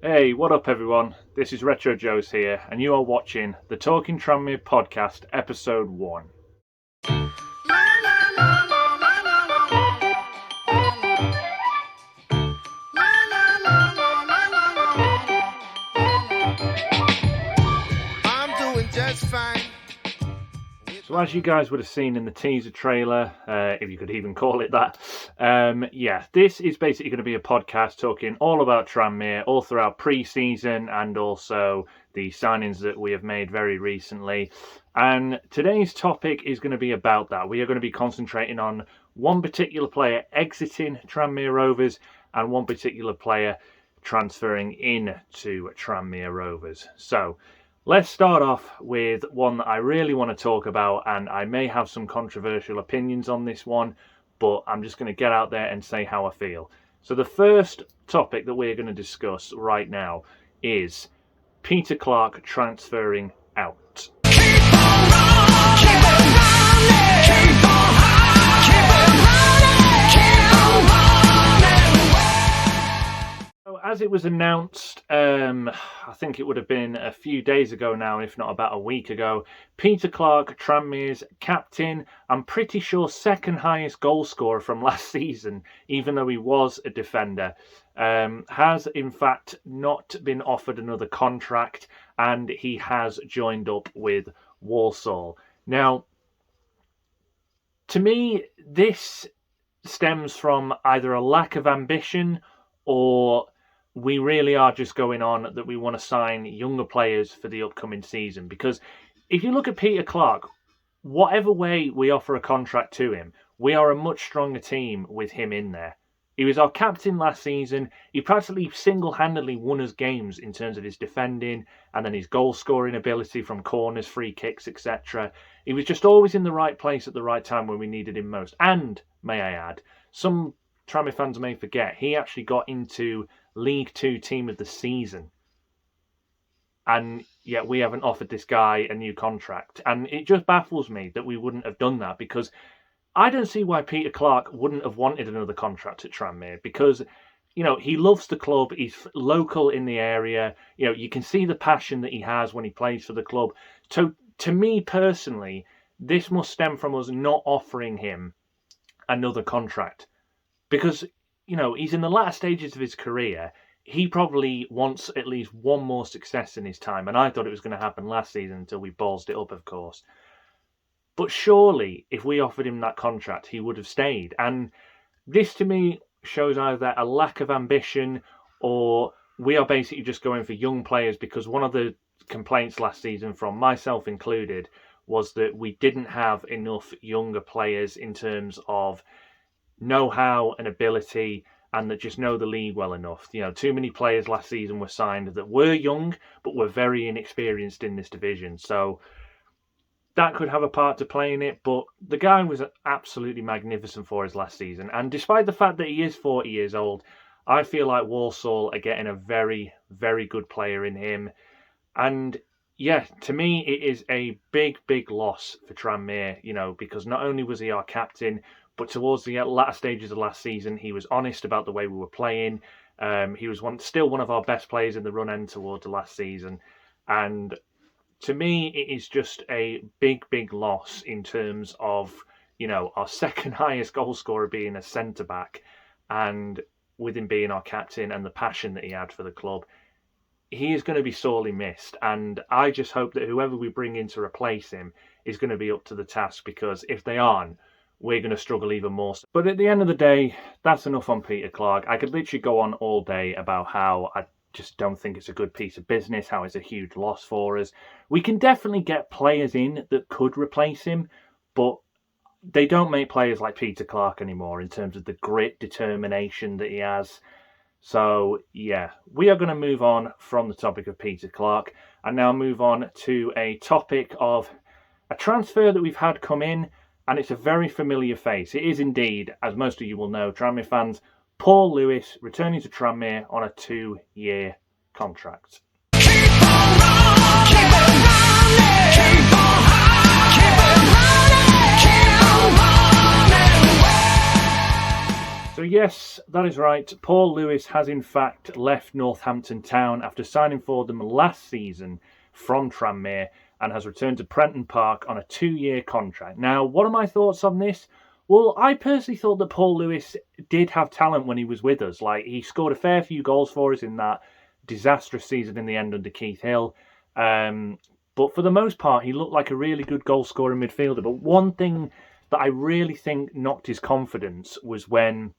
Hey, what up everyone? This is Retro Joe's here, and you are watching the Talking Tranmere podcast, episode 1. I'm doing just fine. So as you guys would have seen in the teaser trailer, if you could even call it that, this is basically going to be a podcast talking all about Tranmere, all throughout pre-season and also the signings that we have made very recently. And today's topic is going to be about that. We are going to be concentrating on one particular player exiting Tranmere Rovers and one particular player transferring in to Tranmere Rovers. So let's start off with one that I really want to talk about, and I may have some controversial opinions on this one, but I'm just going to get out there and say how I feel. So the first topic that we're going to discuss right now is Peter Clark transferring out. As it was announced, I think it would have been a few days ago now, if not about a week ago, Peter Clark, Tranmere's captain, I'm pretty sure second highest goal scorer from last season, even though he was a defender, has in fact not been offered another contract, and he has joined up with Walsall. Now, to me, this stems from either a lack of ambition or we really are just going on that we want to sign younger players for the upcoming season. Because if you look at Peter Clark, whatever way we offer a contract to him, we are a much stronger team with him in there. He was our captain last season. He practically single-handedly won us games in terms of his defending and then his goal-scoring ability from corners, free kicks, etc. He was just always in the right place at the right time when we needed him most. And, may I add, some Tranmere fans may forget, he actually got into League 2 Team of the Season. And yet we haven't offered this guy a new contract. And it just baffles me that we wouldn't have done that, because I don't see why Peter Clark wouldn't have wanted another contract at Tranmere, because, you know, he loves the club, he's local in the area, you know, you can see the passion that he has when he plays for the club. So, to me personally, this must stem from us not offering him another contract. Because, you know, he's in the latter stages of his career. He probably wants at least one more success in his time. And I thought it was going to happen last season until we ballsed it up, of course. But surely, if we offered him that contract, he would have stayed. And this, to me, shows either a lack of ambition or we are basically just going for young players, because one of the complaints last season, from myself included, was that we didn't have enough younger players in terms of know-how and ability, and that just know the league well enough. You know, too many players last season were signed that were young but were very inexperienced in this division. So that could have a part to play in it, but the guy was absolutely magnificent for us last season. And despite the fact that he is 40 years old, I feel like Walsall are getting a very, very good player in him. And yeah, to me, it is a big, big loss for Tranmere, you know, because not only was he our captain, but towards the latter stages of last season, he was honest about the way we were playing. He was still one of our best players in the run end towards the last season. And to me, it is just a big, big loss in terms of, you know, our second highest goal scorer being a centre-back, and with him being our captain and the passion that he had for the club. He is going to be sorely missed, and I just hope that whoever we bring in to replace him is going to be up to the task, because if they aren't, we're going to struggle even more. But at the end of the day, that's enough on Peter Clark. I could literally go on all day about how I just don't think it's a good piece of business, how it's a huge loss for us. We can definitely get players in that could replace him, but they don't make players like Peter Clark anymore in terms of the grit, determination that he has. So, yeah, we are going to move on from the topic of Peter Clark and now move on to a topic of a transfer that we've had come in, and it's a very familiar face. It is indeed, as most of you will know, Tranmere fans, Paul Lewis returning to Tranmere on a 2-year contract. So yes, that is right. Paul Lewis has in fact left Northampton Town after signing for them last season from Tranmere and has returned to Prenton Park on a 2-year contract. Now, what are my thoughts on this? Well, I personally thought that Paul Lewis did have talent when he was with us. Like, he scored a fair few goals for us in that disastrous season in the end under Keith Hill. But for the most part, he looked like a really good goal-scoring midfielder. But one thing that I really think knocked his confidence was when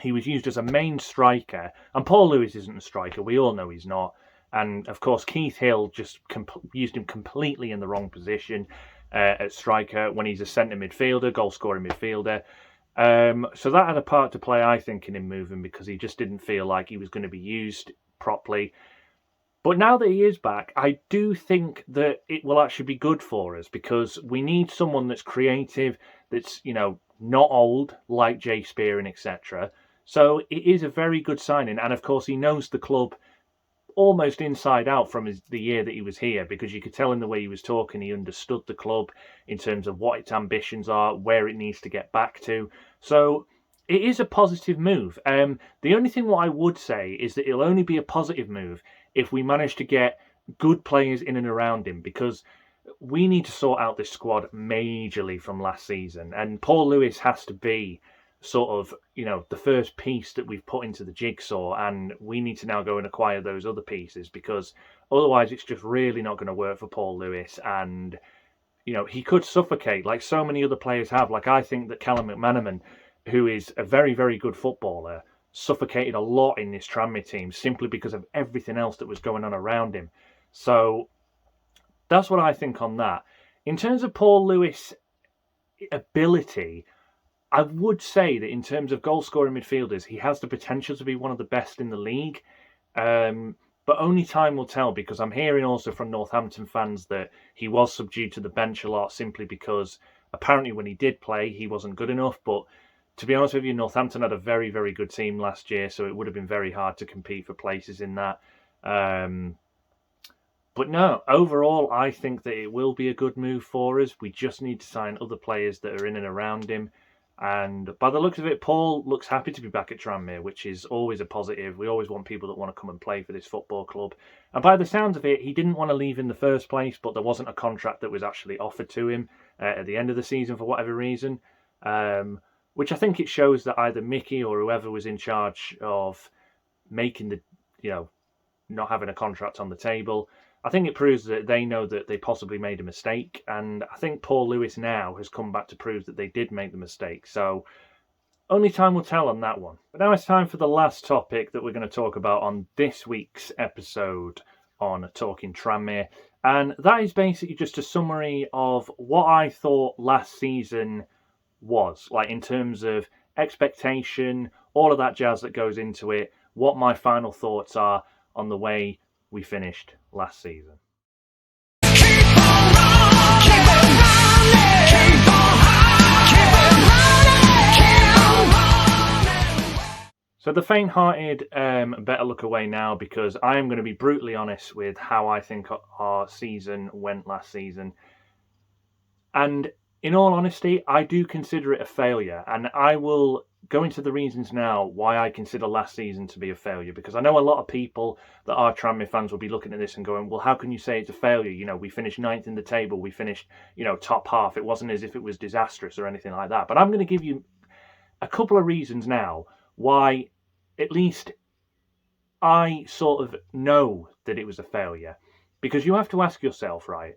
he was used as a main striker. And Paul Lewis isn't a striker. We all know he's not. And, of course, Keith Hill just used him completely in the wrong position at striker when he's a centre midfielder, goal-scoring midfielder. So that had a part to play, I think, in him moving because he just didn't feel like he was going to be used properly. But now that he is back, I do think that it will actually be good for us because we need someone that's creative, that's, not old like Jay Spearing, etc. So it is a very good signing. And of course, he knows the club almost inside out from the year that he was here because you could tell in the way he was talking, he understood the club in terms of what its ambitions are, where it needs to get back to. So it is a positive move. The only thing what I would say is that it'll only be a positive move if we manage to get good players in and around him because we need to sort out this squad majorly from last season. And Paul Lewis has to be sort of, the first piece that we've put into the jigsaw. And we need to now go and acquire those other pieces because otherwise it's just really not going to work for Paul Lewis. And, he could suffocate like so many other players have. Like I think that Callum McManaman, who is a very, very good footballer, suffocated a lot in this Tranmere team simply because of everything else that was going on around him. So that's what I think on that. In terms of Paul Lewis' ability, I would say that in terms of goal-scoring midfielders, he has the potential to be one of the best in the league. But only time will tell because I'm hearing also from Northampton fans that he was subdued to the bench a lot simply because apparently when he did play, he wasn't good enough. But to be honest with you, Northampton had a very, very good team last year, so it would have been very hard to compete for places in that. But no, overall, I think that it will be a good move for us. We just need to sign other players that are in and around him. And by the looks of it, Paul looks happy to be back at Tranmere, which is always a positive. We always want people that want to come and play for this football club. And by the sounds of it, he didn't want to leave in the first place, but there wasn't a contract that was actually offered to him at the end of the season for whatever reason. Which I think it shows that either Mickey or whoever was in charge of making the, not having a contract on the table, I think it proves that they know that they possibly made a mistake. And I think Paul Lewis now has come back to prove that they did make the mistake. So only time will tell on that one. But now it's time for the last topic that we're going to talk about on this week's episode on Talking Tranmere. And that is basically just a summary of what I thought last season was, like in terms of expectation, all of that jazz that goes into it, what my final thoughts are on the way we finished last season. So the faint-hearted better look away now because I am going to be brutally honest with how I think our season went last season. And in all honesty, I do consider it a failure, and I will go into the reasons now why I consider last season to be a failure, because I know a lot of people that are Tranmere fans will be looking at this and going, well, how can you say it's a failure? We finished 9th in the table, we finished, top half. It wasn't as if it was disastrous or anything like that. But I'm going to give you a couple of reasons now why at least I sort of know that it was a failure. Because you have to ask yourself, right,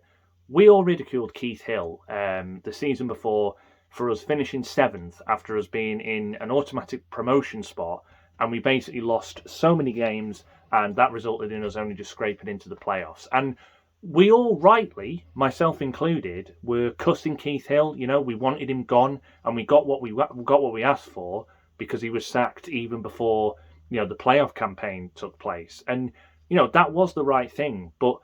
we all ridiculed Keith Hill the season before for us finishing 7th after us being in an automatic promotion spot, and we basically lost so many games, and that resulted in us only just scraping into the playoffs. And we all rightly, myself included, were cussing Keith Hill. We wanted him gone, and we got what we asked for because he was sacked even before the playoff campaign took place. And that was the right thing. But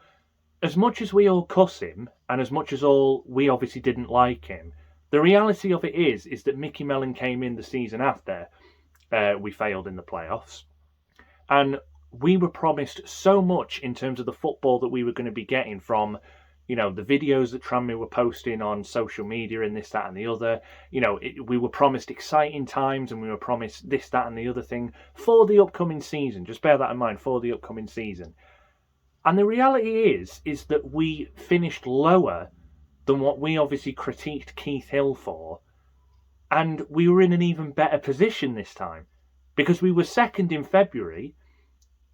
as much as we all cuss him, and as much as all we obviously didn't like him, the reality of it is that Mickey Mellon came in the season after we failed in the playoffs, and we were promised so much in terms of the football that we were going to be getting from You know, the videos that Tranmere were posting on social media and this, that, and the other. You know, we were promised exciting times and we were promised this, that, and the other thing for the upcoming season. Just bear that in mind, for the upcoming season. And the reality is that we finished lower than what we obviously critiqued Keith Hill for. And we were in an even better position this time because we were second in February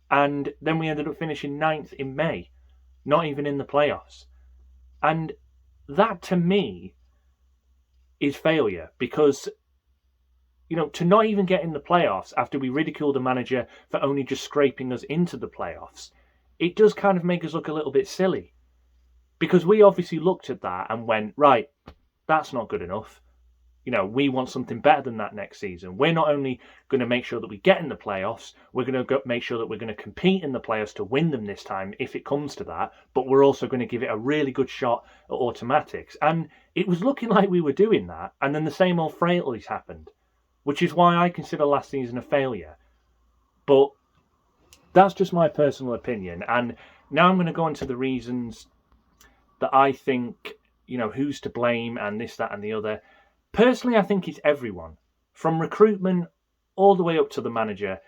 and then we ended up finishing 9th in May, not even in the playoffs. And that to me is failure because, you know, to not even get in the playoffs after we ridiculed the manager for only just scraping us into the playoffs, it does kind of make us look a little bit silly because we obviously looked at that and went, right, that's not good enough. You know, we want something better than that next season. We're not only going to make sure that we get in the playoffs, we're going to make sure that we're going to compete in the playoffs to win them this time if it comes to that, but we're also going to give it a really good shot at automatics. And it was looking like we were doing that, and then the same old frailties happened, which is why I consider last season a failure. But that's just my personal opinion. And now I'm going to go into the reasons that I think, you know, who's to blame and this, that, and the other. Personally, I think it's everyone, from recruitment all the way up to the manager,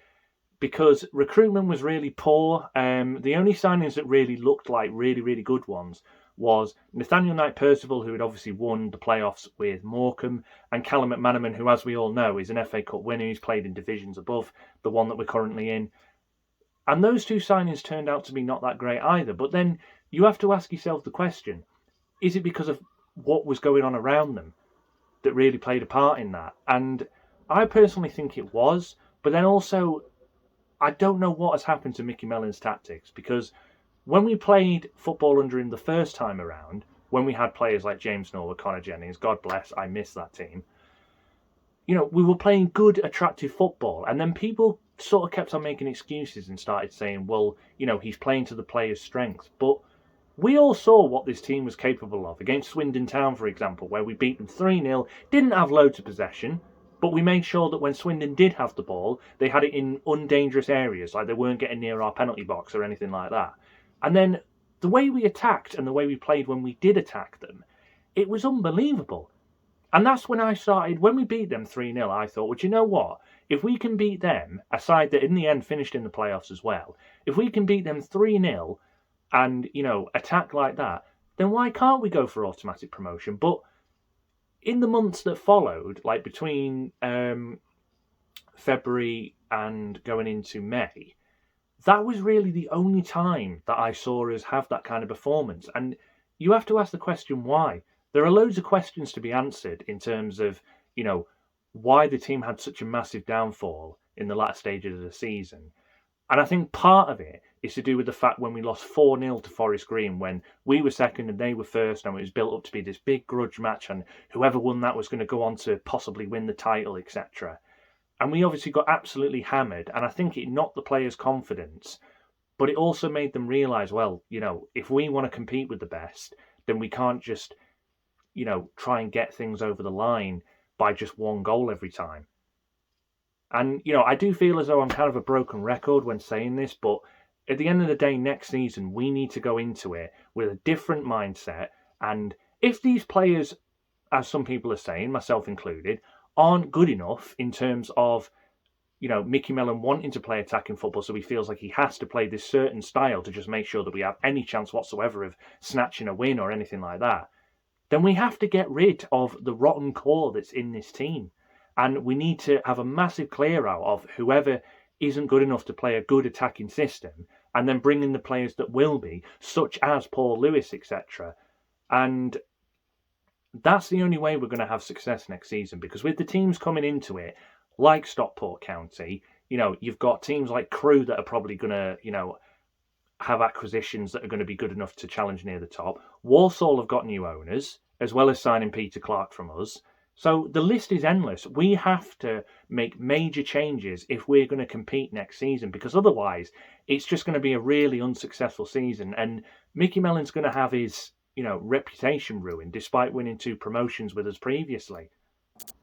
because recruitment was really poor. The only signings that really looked like really, really good ones was Nathaniel Knight-Percival, who had obviously won the playoffs with Morecambe, and Callum McManaman, who, as we all know, is an FA Cup winner. He's played in divisions above the one that we're currently in. And those two signings turned out to be not that great either. But then you have to ask yourself the question, is it because of what was going on around them that really played a part in that? And I personally think it was, but then also I don't know what has happened to Mickey Mellon's tactics, because when we played football under him the first time around, when we had players like James Norwood, Connor Jennings, God bless, I miss that team, you know, we were playing good, attractive football, and then people sort of kept on making excuses and started saying, well, you know, he's playing to the players' strengths. But we all saw what this team was capable of against Swindon Town, for example, where we beat them 3-0, didn't have loads of possession, but we made sure that when Swindon did have the ball, they had it in undangerous areas, like they weren't getting near our penalty box or anything like that. And then the way we attacked and the way we played when we did attack them, it was unbelievable. And that's when I started, when we beat them 3-0, I thought, well, you know what? If we can beat them, a side that in the end finished in the playoffs as well, if we can beat them 3-0 and, you know, attack like that, then why can't we go for automatic promotion? But in the months that followed, like between February and going into May, that was really the only time that I saw us have that kind of performance. And you have to ask the question why. There are loads of questions to be answered in terms of, you know, why the team had such a massive downfall in the latter stages of the season. And I think part of it is to do with the fact when we lost 4-0 to Forest Green, when we were second and they were first, and it was built up to be this big grudge match, and whoever won that was going to go on to possibly win the title, etc. And we obviously got absolutely hammered, and I think it knocked the players' confidence, but it also made them realise, well, you know, if we want to compete with the best, then we can't just, you know, try and get things over the line by just one goal every time. And, you know, I do feel as though I'm kind of a broken record when saying this, but at the end of the day, next season, we need to go into it with a different mindset. And if these players, as some people are saying, myself included, aren't good enough in terms of, you know, Mickey Mellon wanting to play attacking football, so he feels like he has to play this certain style to just make sure that we have any chance whatsoever of snatching a win or anything like that, then we have to get rid of the rotten core that's in this team. And we need to have a massive clear out of whoever isn't good enough to play a good attacking system, and then bring in the players that will be, such as Paul Lewis, etc. And that's the only way we're going to have success next season, because with the teams coming into it, like Stockport County, you know, you've got teams like Crewe that are probably going to, you know, have acquisitions that are going to be good enough to challenge near the top. Walsall have got new owners, as well as signing Peter Clark from us. So the list is endless. We have to make major changes if we're going to compete next season, because otherwise it's just going to be a really unsuccessful season. And Mickey Mellon's going to have his, you know, reputation ruined despite winning 2 promotions with us previously.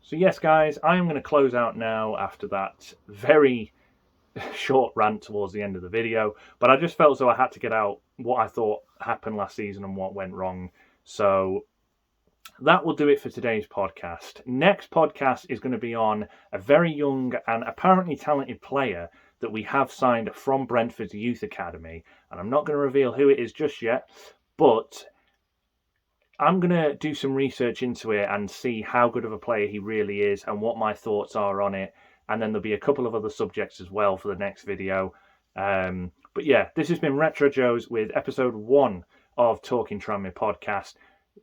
So yes, guys, I am going to close out now after that very short rant towards the end of the video, but I just felt as though I had to get out what I thought happened last season and what went wrong. So that will do it for today's podcast. Next podcast is going to be on a very young and apparently talented player that we have signed from Brentford's Youth Academy. And I'm not going to reveal who it is just yet, but I'm going to do some research into it and see how good of a player he really is and what my thoughts are on it. And then there'll be a couple of other subjects as well for the next video. But yeah, this has been Retro Joes with episode 1 of Talking Tranmere podcast.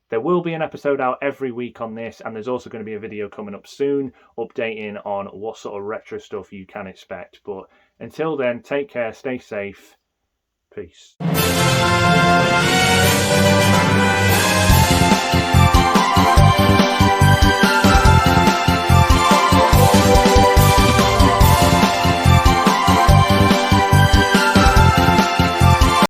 There will be an episode out every week on this, and there's also going to be a video coming up soon updating on what sort of retro stuff you can expect. But until then, take care, stay safe, peace.